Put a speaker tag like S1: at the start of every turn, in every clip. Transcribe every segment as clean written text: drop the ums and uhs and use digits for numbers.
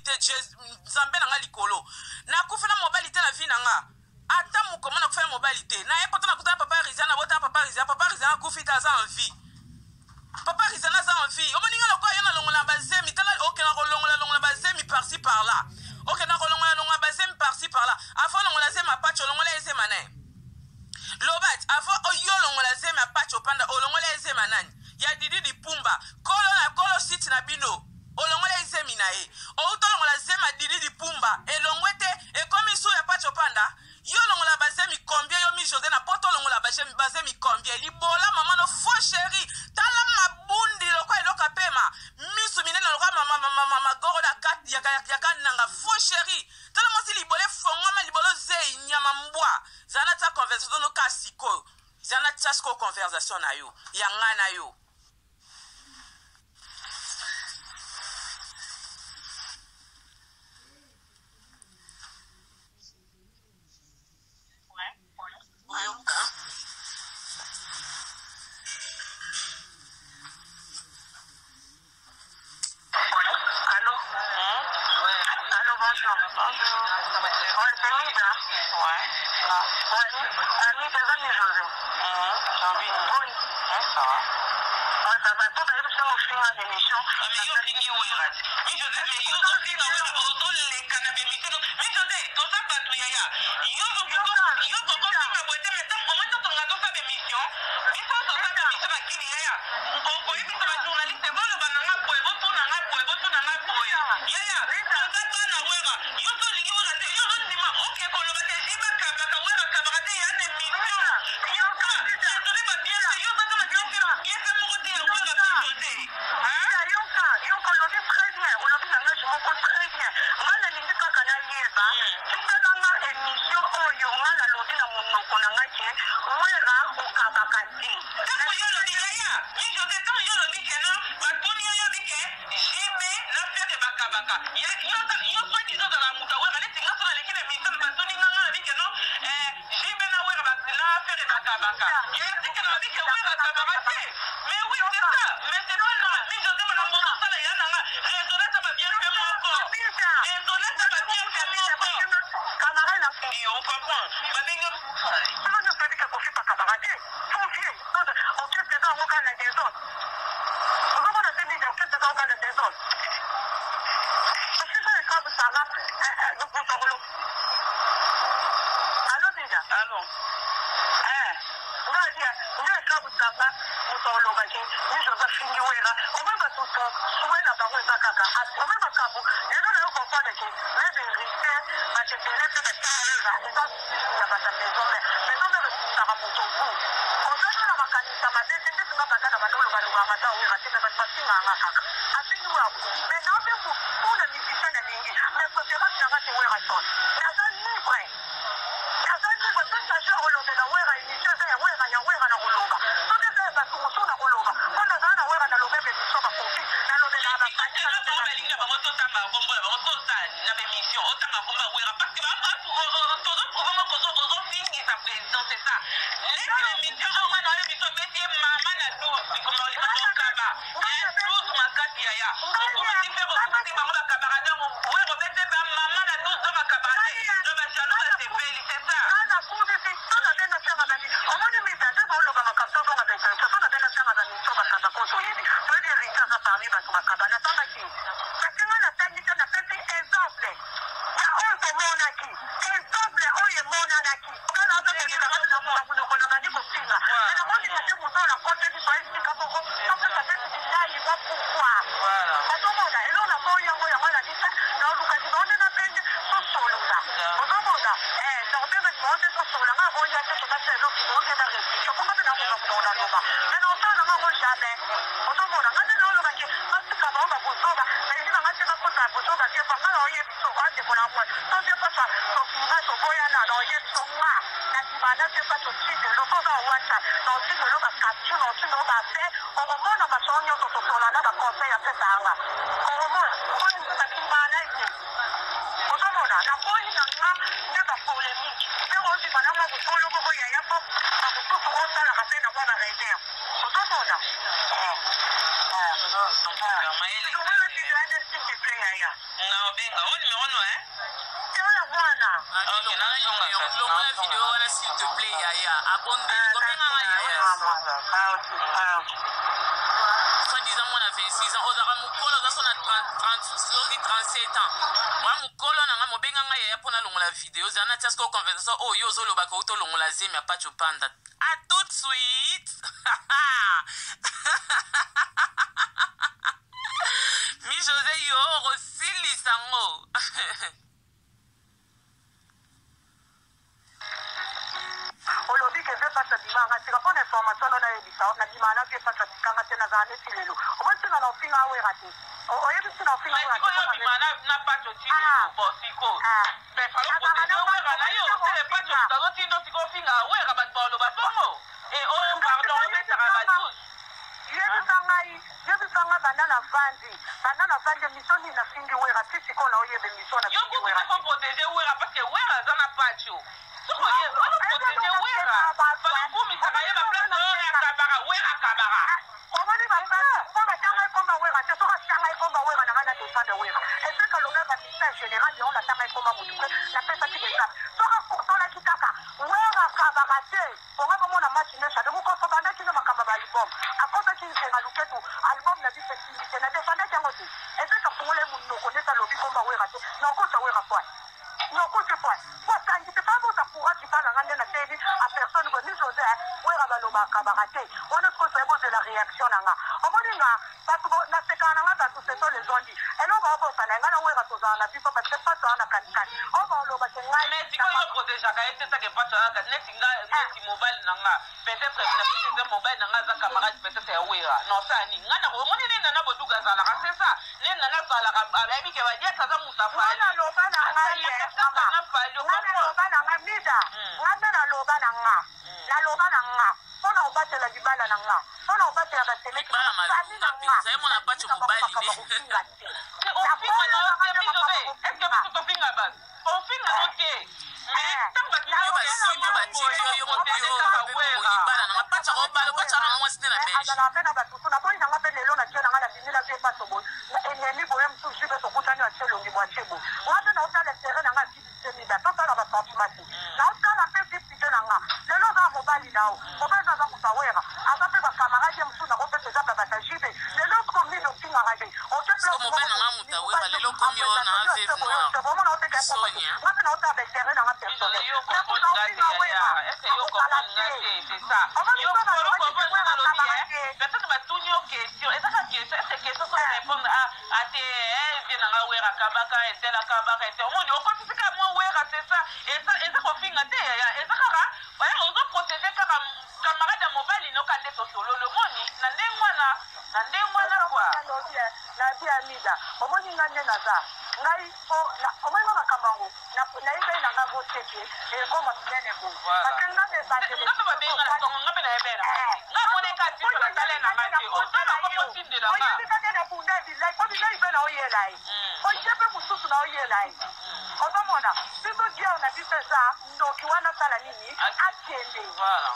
S1: te Nzambe na nga likolo. Na kufena mobilité la vie na nga. Ata mukoma na kufena mobilité. Na e poto na kuta papa Rizana bota papa Rizana kufita za en vie. Papa Rizana za en vie. Omoninga lokwa yona longola bazemi tala okena longola bazemi par-ci par-là. Okena longola bazemi par-ci par-là. Afo longola zema pacho longola ezema ne. Lobat afo oyo longola zema pacho panda olongola ezema nani. Ya Didi di Pumba kolo site na bino olongola ezemi na e outo longola zema Didi di Pumba elongwete e komi su ya pacho panda yo longola bazemi combien yo mi José na poto longola bazemi combien libola mama no fo chéri tala mabundi lokwa eloka pema misu minene lokwa mama goro da kat yaka nanga fo chéri tala mosi libole fongoma libolo ze nyama mbwa zana ta conversation no kasiko zana tsasko conversation na yo yanga na yo.
S2: Benga, on numéro no
S1: Ok, longola vidéo wana s'il te plaît yaya abondeli kobenga yaya soi-disant mwana 26 ans ozalaka mokolo oza so na 37 ans wa mokolo nanga mobenganga yaya mpona longola vidéo ozala na tia siko conversation oyo yo ozolobaka outi olongola zemi apacho panda à tout de suite mi José yo rosilisango
S3: olobi ke ve pasa dimanga sika mpona information ono nayebisa na dimana ve pasa tikanga te nazala neti lelo omosinga na ofinga awera te oyebisi na ofinga
S2: na pacho tilelo bosiko awera bato baloba bongo pardon obetaka batusi
S3: yebisanga banda na vandi miso nini nafingi wera ti sikoyo oyebe miso na fingi wera
S2: yo protéger wera parce que wera aza na pacho soko ye protéger wera balokumisaka ye baplace oyo akabaka wera akabaka
S3: omoni mpo batanga ekomba wera te soki atanga ekomba wera nanga na defande wera eseka longa baministère général yango natanga ekomba motu mpe napesaki desape soki akosolaki kaka wera akabaka te onga komona match neshade mokoso bandaki no makambo ya baalbum akosaki nsenga luketu album na biso esilite na defandaki yango te eseka fungole monoko neti alobi komba wera te nakosa wera poine nokosi poine botangi te fa bosa courage mpa nanga nde nateyebi a personne bo ni josé wera baloba akabaka te wana sikoso ebozela réaction nanga omoni nga bato nasekaka nanga bato seso les ondi elo baobosana nga na wera tozala na biso parce que pato wana kanikani o baoloba ke ngai
S2: mais sikoyo oprotégeaka ye te sake pato aka neti nga neti mobile nanga peut-être napeseze mobile nanga aza camarade peut-être ya wera non ça ni nga na omoni nini nana boduka azalaka c'est ça nini nanga azalaka ayebi ke badiaka aza musafali
S3: naloba na ngai naloba na nga mida nga naloba na nga mpona obatela libala na nga mpona obatela basemeki
S1: ezayemona pacho mobali
S3: azala mpe na basusu naboyi nanga mpe lelo natie nanga na bimila vie paso boye enemi boye mosusu mpe tokutani atie elongi mwatie boye nga mpe naotala tere nanga vipitemida tosala basentimati naotala mpe vipite nanga lelo oza mobali nao mobali aza mosawera aza mpe bakamaradi ye mosusu nako mpe toza babatajibe lelo komini opingaka te omona oteka nga mpe naotala batere nanga personnel
S2: peut-être batuni yo question ezaka question ese question so répondre à te vie nanga wera kabaka etela kabaka ete omoni okosisika mwa wera c'est ça eza kofinga te eza kaka baya ozo protéger kaka camarade ya mobali nokande tosololo moni na ndenge wana kwa
S3: nabi amida omoni nga nde naza ngai omoni nga makambo yango nayebai nanga boteke ekoma minene bo parce nga
S2: ngape babenga na tongo ngape nayebela nga moneka tiso na tale na ngate osala komotindela nga
S3: oyebikake na bunda bilai po bilai mpe na oyela ye oye mpe mosusu na oyela ye ozomona biso diao na biso eza ndoki wana asala nini akende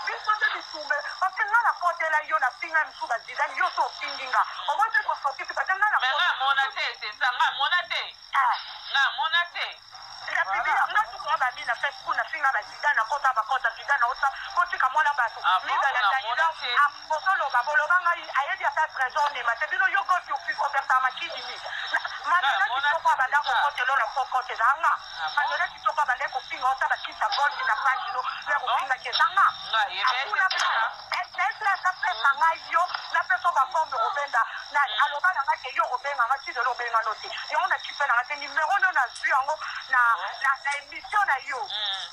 S3: biso nde bisumbe parce nga nakotela yo napinga misu bazidani yo so opingi nga omoi mpe kosokisi parce nga
S2: nga mona te sesa nga mona te
S3: nga tukoa bami na facebook nafinga bazida nakota bakota vida na osa kotika mwana bato mizalatanila bosoloba boloba ngai ayebi ata trésor ndema te bino yo gosi oberta makidini manela kitoko abanda kokotelo na kokote ezanga manela kitoko abanda kopinga ota bakisa goldi na pagino ya kopinga kezanga nesilasa pesa ngai yo napeso baforme obenda aloba na ngai ke yo obenga nga ti lelo obenga no te yango na kipe na nga te nimero nde nazwi yango na émission na yo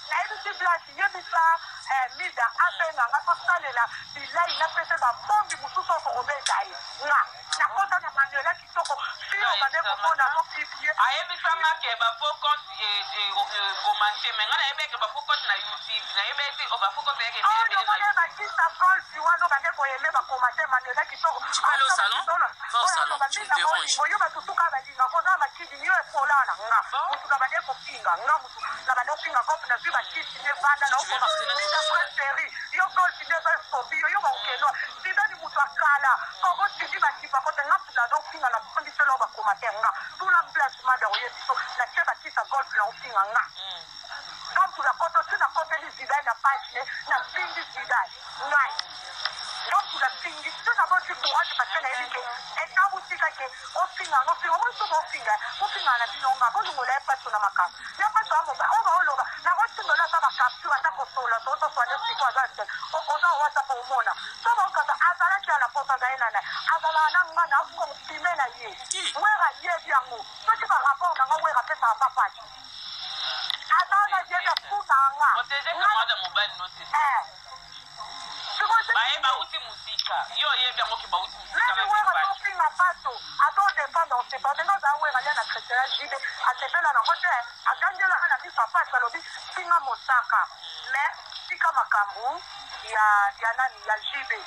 S3: nayebisi blasi yebisa mida abenga nga tosalela bilai napese babombi mosusu okokobeta ye nga nakota na manuela kitoko fio bande komona bopiblie
S2: ayebisanga ke bafo compte commenté me nga nayebeke bafo compte na youtube nayebesi bafo compte yeke
S3: oyomoye bakisa golfi wana bande koyeme bakomate manuela kitoko oyo batutuka balinga koza makidi yo epola na nga mutuka bande kopinga nga na bande opinga kopi na zwi bakisi ne vanda na okoma série yo golfi neza esobi yo baokeno sidani kala koko tindi bakipa kote nga mpila do finga na kondiselo bakomate nga tula blanchiment de oye biso na tie bakisa gold blanc finga nga quand tu la koto tu na kopeli zidai na page ne na fingi zidai ngai quand tu la fingi tu na bo tu courage parce que na elike et quand vous tika ke o finga mo so bo finga na bilonga bo ngola pa tuna makam ya pa to mo ba o ba o loba na go tsindola ta ba capture ata ko sola to so ne siko azate o za wa ta ko mona so ba ka azala ki ala pota ga ina na azala na nga na ko timena ye wera ye biango to ti ba rapport na nga wera pesa papa azala ye ka funanga
S2: protéger comment de mobile notice ba uti musika yo ye bien mo ki ba uti musika
S3: na wera to finga pato ato dépendre on sait pas dans za wera ya na chrétien jibe atebela na ngote agangela na bi papa salobi finga mosaka mais sika makambu ya nani ya jibe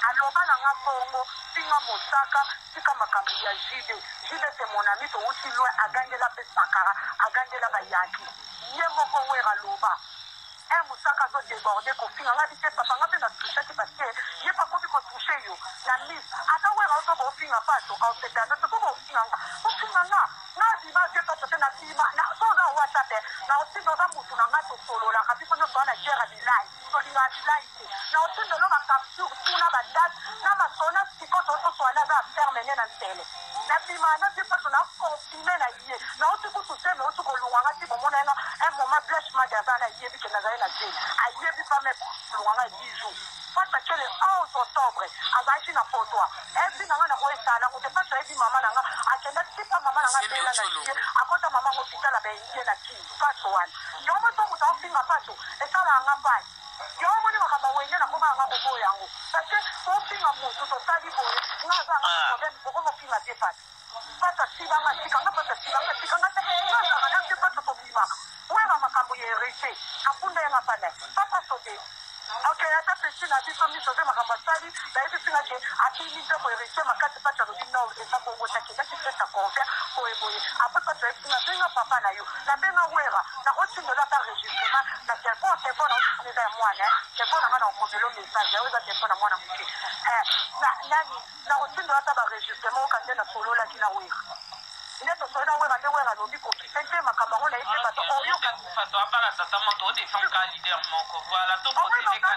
S3: aloba na nga bongo finga mosaka sika makambu ya jibe c'est mon ami to uti loin agangela pe sakara agangela ba yaki ye moko wera loba musaka zo déborder ko finga nga bite papa nga pe na toucher parce que ye pas ko bi ko toucher yo na mis ata wera to bo finga pa to au se dando to bo finga nga na di ma je to te na di ma na so za WhatsApp na o ti do za mutu na nga to solo la ka bi ko no so na jera di live so di na di live na o ti do lo ba capture tuna ba dat na ma sona siko to so na za ferme ne na tele na di ma na je pa to na confirmer na ye na o ti ko to se me o ti ko luwa nga ti bo mo na un moment bless magasin na ye bi ke na za na je aye bi pa me luwa nga 10 jours parce que le 11 octobre azaki na potoa ebi na nga na ko esala ko te pa ebi mama na nga akenda tipa mama na nga bela na ye akota mama ngo pitala ba ye na ki pato wan yo mo to muta ofinga pato esala nga pai yo mo ni makamba wenye na ko nga ko bo yango parce que ofinga mutu to tali bo nga za nga problem ko mo finga te pato pata siba nga sikanga pata sikanga te nga na te pato to bima wera makambo ye rete akunda nga pana papa sote okay ata pesi na biso miso ze makambasali da yebi singa ke akili ze mo erite makati pa talo bino esa ko ngota ke dati pesa konfia ko eboye apa pa tlo singa benga papa na yo na benga wera na otinga la ta registrement na telefone na za mwana telefone na ko belo message ya za telefone na mwana mke na nani na otinga la ta ba registrement ka tena solo la kina wera ndeto so na wera te wera lobi ko kitente makamba ngona ite ba to oyo ka
S2: fato apara tata moto de fam ka leader moko voilà to protéger ka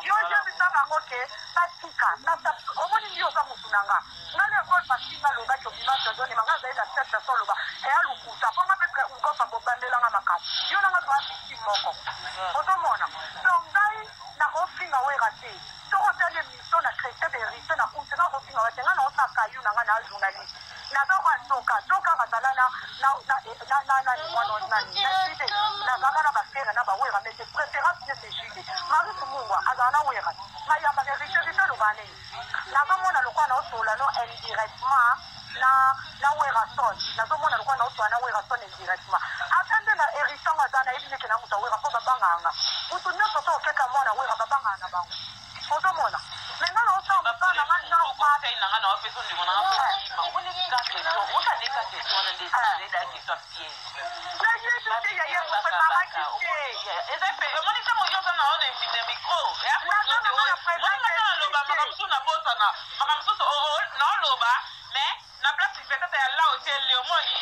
S3: yo je bisa ba ngoke patika tata omoni ndio za mutunanga ngale ko patika lo ba to bima to doni manga za ida tata solo ba e alukuta ko ngabe ko fa bo bandela nga makati yo na nga to asiki moko otomona donc ngai na ofinga wera te to ko tele miso na traité de rite na kunte na ofinga wera nga na osaka yu na nga na journaliste na doka bazala na mwana na jide na baka na bafere na bawera mais de préférence ne c'est jide mari tumungwa azala na wera mayamba ne rite lo bane na zomona lokwa na osola no indirectement na wera son na zomona lokwa na osola na wera son indirectement atende na erisanga zana ibine ke na muta wera po babanganga mutu nyoto to keka mwana wera babangana bango ozomona menga na osola bana na
S2: conseil na nga na wapeso ndimo na nga ma ngone ka question uta ne ka question na ndesi da question piège
S3: la yesu te ya yesu pa mama ki te
S2: ezefe moni kama yoza na ona mine micro ya na loba makamsu na bosa na makamsu na loba mais na place peut-être ya là hotel le moni